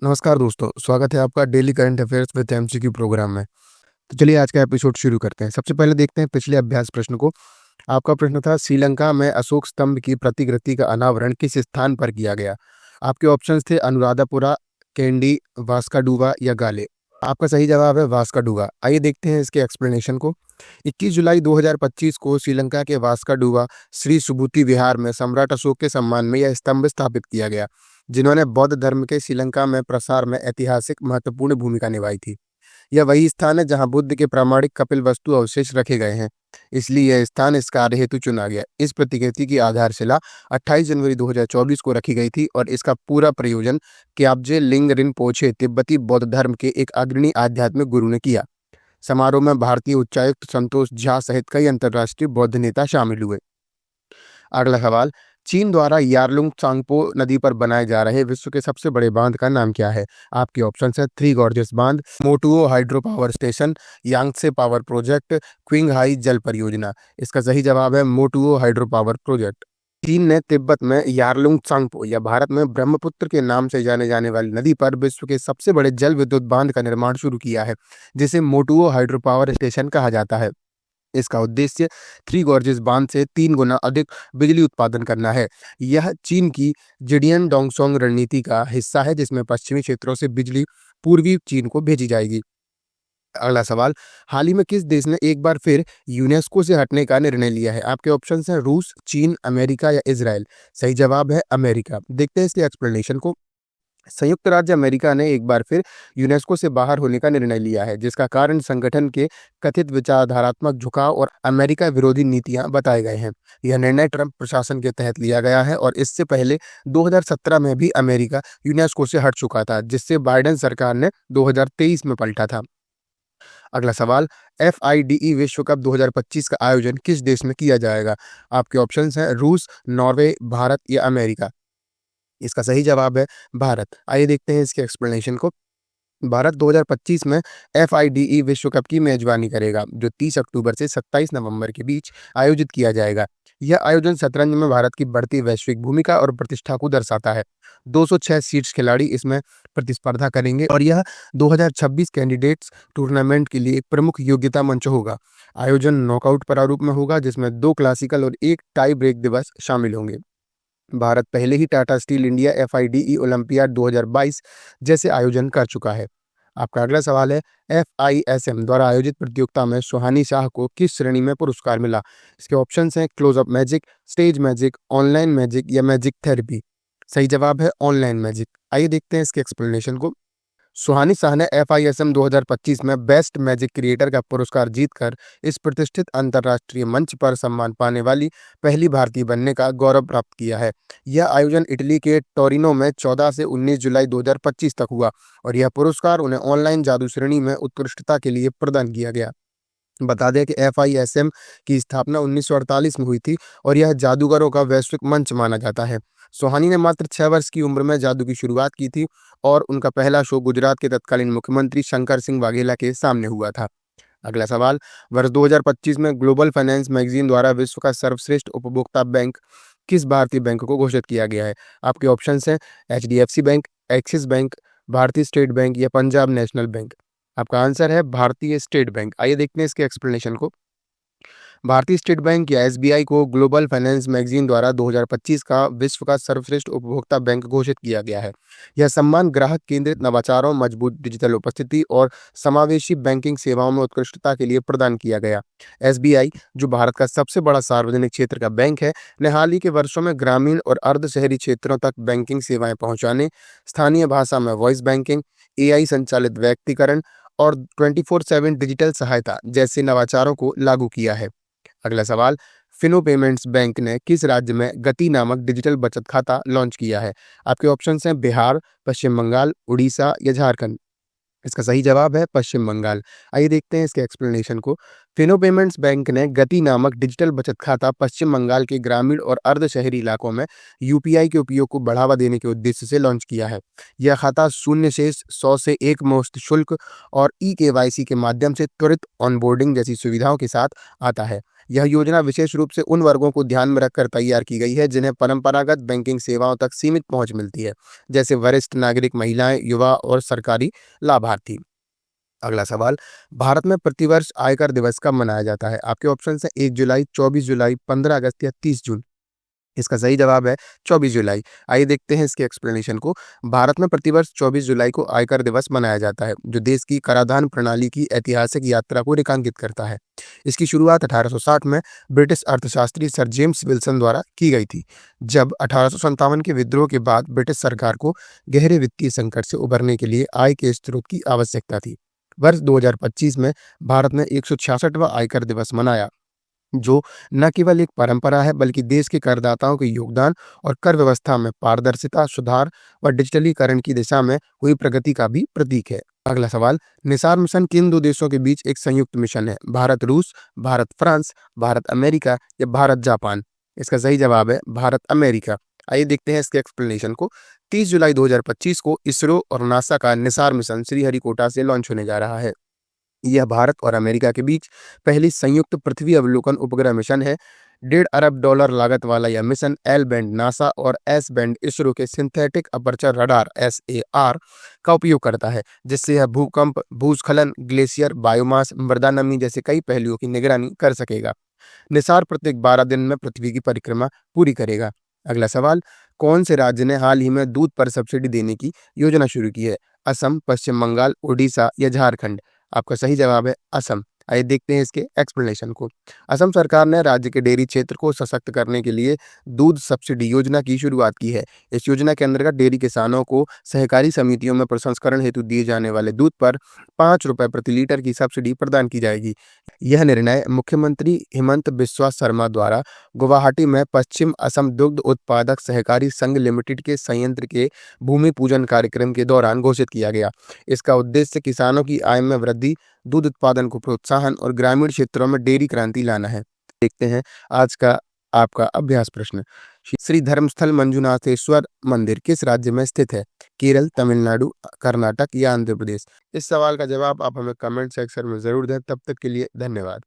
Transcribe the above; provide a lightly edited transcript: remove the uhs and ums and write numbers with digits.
नमस्कार दोस्तों, स्वागत है आपका daily current affairs with MCQ programme में। तो चलिए आज का एपिसोड शुरू करते हैं। सबसे पहले देखते हैं पिछले अभ्यास प्रश्न को। आपका प्रश्न था श्रीलंका में अशोक स्तंभ की प्रतिकृति का अनावरण किस स्थान पर किया गया? आपके ऑप्शंस थे अनुराधापुरा, कैंडी, वास्का डूगा या गाले। आपका सही जवाब है वास्का डूगा। आइए देखते हैं इसके एक्सप्लेनेशन को। 21 जुलाई 2025 को श्रीलंका के वास्का डूगा श्री सुबुति विहार में सम्राट अशोक के सम्मान में यह स्तंभ स्थापित किया गया, जिन्होंने बौद्ध धर्म के श्रीलंका में प्रसार में ऐतिहासिक महत्वपूर्ण भूमिका निभाई थी। यह वही स्थान है जहां बुद्ध के प्रामाणिक कपिल वस्तु अवशेष रखे गए हैं, इसलिए यह स्थान इस कार्य हेतु चुना गया। इस प्रतिकृति की आधारशिला 28 जनवरी 2024 को रखी गई थी और इसका पूरा प्रयोजन क्याब्जे लिंग रिनपोछे तिब्बती बौद्ध धर्म के एक अग्रणी आध्यात्मिक गुरु ने किया। समारोह में भारतीय उच्चायुक्त संतोष झा सहित कई अंतर्राष्ट्रीय बौद्ध नेता शामिल हुए। अगला सवाल, चीन द्वारा यारलुंग त्सांगपो नदी पर बनाए जा रहे विश्व के सबसे बड़े बांध का नाम क्या है? आपके ऑप्शन है थ्री गॉर्जेस बांध, Motuo hydro power station, Yangtze power project, Qinghai जल परियोजना। इसका सही जवाब है मोटुओ हाइड्रो पावर प्रोजेक्ट। चीन ने तिब्बत में यारलुंग त्सांगपो या भारत में ब्रह्मपुत्र के नाम से जाने जाने वाली नदी पर विश्व के सबसे बड़े जल विद्युत बांध का निर्माण शुरू किया है, जिसे मोटुओ हाइड्रो पावर स्टेशन कहा जाता है। इसका उद्देश्य थ्री गॉर्जेस बांध से 3 गुना अधिक बिजली उत्पादन करना है। यह चीन की जिडियन डोंगसोंग रणनीति का हिस्सा है, जिसमें पश्चिमी क्षेत्रों से बिजली पूर्वी चीन को भेजी जाएगी। अगला सवाल, हाल ही में किस देश ने एक बार फिर यूनेस्को से हटने का निर्णय लिया है? आपके ऑप्शन हैं रूस, चीन, अमेरिका या इजराइल। सही जवाब है अमेरिका। देखते हैं इसके एक्सप्लेनेशन को। संयुक्त राज्य अमेरिका ने एक बार फिर यूनेस्को से बाहर होने का निर्णय लिया है, जिसका कारण संगठन के कथित विचारधारात्मक झुकाव और अमेरिका विरोधी नीतियां बताए गए हैं। यह निर्णय ट्रंप प्रशासन के तहत लिया गया है और इससे पहले 2017 में भी अमेरिका यूनेस्को से हट चुका था, जिससे बाइडेन सरकार ने 2023 में पलटा था। अगला सवाल, FIDE विश्व कप 2025 का आयोजन किस देश में किया जाएगा? आपके ऑप्शन हैं रूस, नॉर्वे, भारत या अमेरिका। इसका सही जवाब है भारत। आइए देखते हैं इसके एक्सप्लेनेशन को। भारत 2025 में FIDE विश्व कप की मेजबानी करेगा, जो 30 अक्टूबर से 27 नवंबर के बीच आयोजित किया जाएगा। यह आयोजन शतरंज में भारत की बढ़ती वैश्विक भूमिका और प्रतिष्ठा को दर्शाता है। 206 शीर्ष खिलाड़ी इसमें प्रतिस्पर्धा करेंगे और यह 2026 कैंडिडेट्स टूर्नामेंट के लिए एक प्रमुख योग्यता मंच होगा। आयोजन नॉकआउट प्रारूप में होगा, जिसमें 2 क्लासिकल और 1 टाई ब्रेक दिवस शामिल होंगे। भारत पहले ही Tata steel India FIDE olympiad 2022 जैसे आयोजन कर चुका है। आपका अगला सवाल है, FISM द्वारा आयोजित प्रतियोगिता में सुहानी शाह को किस श्रेणी में पुरस्कार मिला? इसके ऑप्शंस हैं close up magic, stage magic, online magic या मैजिक थेरेपी। सही जवाब है ऑनलाइन मैजिक। आइए देखते हैं इसके एक्सप्लेनेशन को। सुहानी शाह ने FISM 2025 में बेस्ट मैजिक क्रिएटर का पुरस्कार जीतकर इस प्रतिष्ठित अंतर्राष्ट्रीय मंच पर सम्मान पाने वाली पहली भारतीय बनने का गौरव प्राप्त किया है। यह आयोजन इटली के टोरिनो में 14 से 19 जुलाई 2025 तक हुआ और यह पुरस्कार उन्हें ऑनलाइन जादू श्रेणी में उत्कृष्टता के लिए प्रदान किया गया। बता दें कि FISM की स्थापना 1948 में हुई थी और यह जादूगरों का वैश्विक मंच माना जाता है। सुहानी ने मात्र 6 वर्ष की उम्र में जादू की शुरुआत की थी और उनका पहला शो गुजरात के तत्कालीन मुख्यमंत्री शंकर सिंह वाघेला के सामने हुआ था। अगला सवाल, वर्ष 2025 में ग्लोबल फाइनेंस मैगजीन द्वारा विश्व का सर्वश्रेष्ठ उपभोक्ता बैंक किस भारतीय बैंक को घोषित किया गया है? आपके ऑप्शन हैं HDFC बैंक, एक्सिस बैंक, भारतीय स्टेट बैंक या पंजाब नेशनल बैंक। आपका आंसर है भारतीय स्टेट बैंक। आइए देखते हैं इसके एक्सप्लेनेशन को। भारतीय स्टेट बैंक या SBI को ग्लोबल फाइनेंस मैगजीन द्वारा 2025 का विश्व का सर्वश्रेष्ठ उपभोक्ता बैंक घोषित किया गया है। यह सम्मान ग्राहक केंद्रित नवाचारों, मजबूत डिजिटल उपस्थिति और समावेशी बैंकिंग सेवाओं में उत्कृष्टता के लिए प्रदान किया गया। SBI, जो भारत का सबसे बड़ा सार्वजनिक क्षेत्र का बैंक है, ने हाल ही के वर्षों में ग्रामीण और अर्ध शहरी क्षेत्रों तक बैंकिंग सेवाएं पहुंचाने, स्थानीय भाषा में वॉइस बैंकिंग, AI संचालित व्यक्तिकरण और 24/7 डिजिटल सहायता जैसे नवाचारों को लागू किया है। अगला सवाल, फिनो पेमेंट्स बैंक ने किस राज्य में गति नामक डिजिटल बचत खाता लॉन्च किया है? आपके ऑप्शंस हैं बिहार, पश्चिम बंगाल, उड़ीसा या झारखंड। इसका सही जवाब है पश्चिम बंगाल। आइए देखते हैं इसके एक्सप्लेनेशन को। फिनो पेमेंट्स बैंक ने गति नामक डिजिटल बचत खाता पश्चिम बंगाल के ग्रामीण और अर्ध शहरी इलाकों में UPI के उपयोग को बढ़ावा देने के उद्देश्य से लॉन्च किया है। यह खाता शून्य शेष, 100 से एकमुश्त शुल्क और eKYC के माध्यम से त्वरित ऑनबोर्डिंग जैसी सुविधाओं के साथ आता है। यह योजना विशेष रूप से उन वर्गों को ध्यान में रखकर तैयार की गई है जिन्हें परंपरागत बैंकिंग सेवाओं तक सीमित पहुंच मिलती है, जैसे वरिष्ठ नागरिक, महिलाएं, युवा और सरकारी लाभार्थी। अगला सवाल, भारत में प्रतिवर्ष आयकर दिवस कब मनाया जाता है? आपके ऑप्शन है 1 जुलाई, 24 जुलाई, 15 अगस्त या 30 जून। इसका सही जवाब है 24 जुलाई। आइए देखते हैं इसके एक्सप्लेनेशन को। भारत में प्रतिवर्ष 24 जुलाई को आयकर दिवस मनाया जाता है, जो देश की कराधान प्रणाली की ऐतिहासिक यात्रा को रेखांकित करता है। इसकी शुरुआत 1860 में ब्रिटिश अर्थशास्त्री सर जेम्स विल्सन द्वारा की गई थी, जब 1857 के विद्रोह के बाद ब्रिटिश सरकार को गहरे वित्तीय संकट से उबरने के लिए आय के स्रोत की आवश्यकता थी। वर्ष 2025 में भारत ने 166वां आयकर दिवस मनाया, जो न केवल एक परंपरा है बल्कि देश के करदाताओं के योगदान और कर व्यवस्था में पारदर्शिता, सुधार व डिजिटलीकरण की दिशा में हुई प्रगति का भी प्रतीक है। अगला सवाल, निसार मिशन किन दो देशों के बीच एक संयुक्त मिशन है? भारत रूस, भारत फ्रांस, भारत अमेरिका या भारत जापान? इसका सही जवाब है भारत अमेरिका। आइए देखते हैं इसके एक्सप्लेनेशन को। 30 जुलाई 2025 को इसरो और नासा का निसार मिशन श्रीहरिकोटा से लॉन्च होने जा रहा है। यह भारत और अमेरिका के बीच पहली संयुक्त पृथ्वी अवलोकन उपग्रह मिशन है। $1.5 अरब लागत वाला यह मिशन एल बैंड नासा और एस बैंड इसरो के सिंथेटिक अपर्चर रडार SAR का उपयोग करता है, जिससे यह भूकंप, भूस्खलन, ग्लेशियर, बायोमास, मृदा नमी जैसे कई पहलुओं की निगरानी कर सकेगा। निसार प्रत्येक 12 दिन में पृथ्वी की परिक्रमा पूरी करेगा। अगला सवाल, कौन से राज्य ने हाल ही में दूध पर सब्सिडी देने की योजना शुरू की है? असम, पश्चिम बंगाल, उड़ीसा या झारखंड? आपका सही जवाब है असम। आइए देखते हैं इसके एक्सप्लेनेशन को। असम सरकार ने राज्य के डेयरी क्षेत्र को सशक्त करने के लिए दूध सब्सिडी योजना की शुरुआत की है। इस योजना के अंतर्गत डेयरी किसानों को सहकारी समितियों में प्रसंस्करण हेतु दिए जाने वाले दूध पर 5 रुपए प्रति लीटर की सब्सिडी प्रदान की जाएगी। यह निर्णय मुख्यमंत्री हिमंत बिस्वा शर्मा द्वारा गुवाहाटी में पश्चिम असम दुग्ध उत्पादक सहकारी संघ लिमिटेड के संयंत्र के भूमि पूजन कार्यक्रम के दौरान घोषित किया गया। इसका उद्देश्य किसानों की आय में वृद्धि, दूध उत्पादन को प्रोत्साहन और ग्रामीण क्षेत्रों में डेयरी क्रांति लाना है। देखते हैं आज का आपका अभ्यास प्रश्न। श्री धर्मस्थल मंजुनाथेश्वर मंदिर किस राज्य में स्थित है? केरल, तमिलनाडु, कर्नाटक या आंध्र प्रदेश? इस सवाल का जवाब आप हमें कमेंट सेक्शन में जरूर दें। तब तक के लिए धन्यवाद।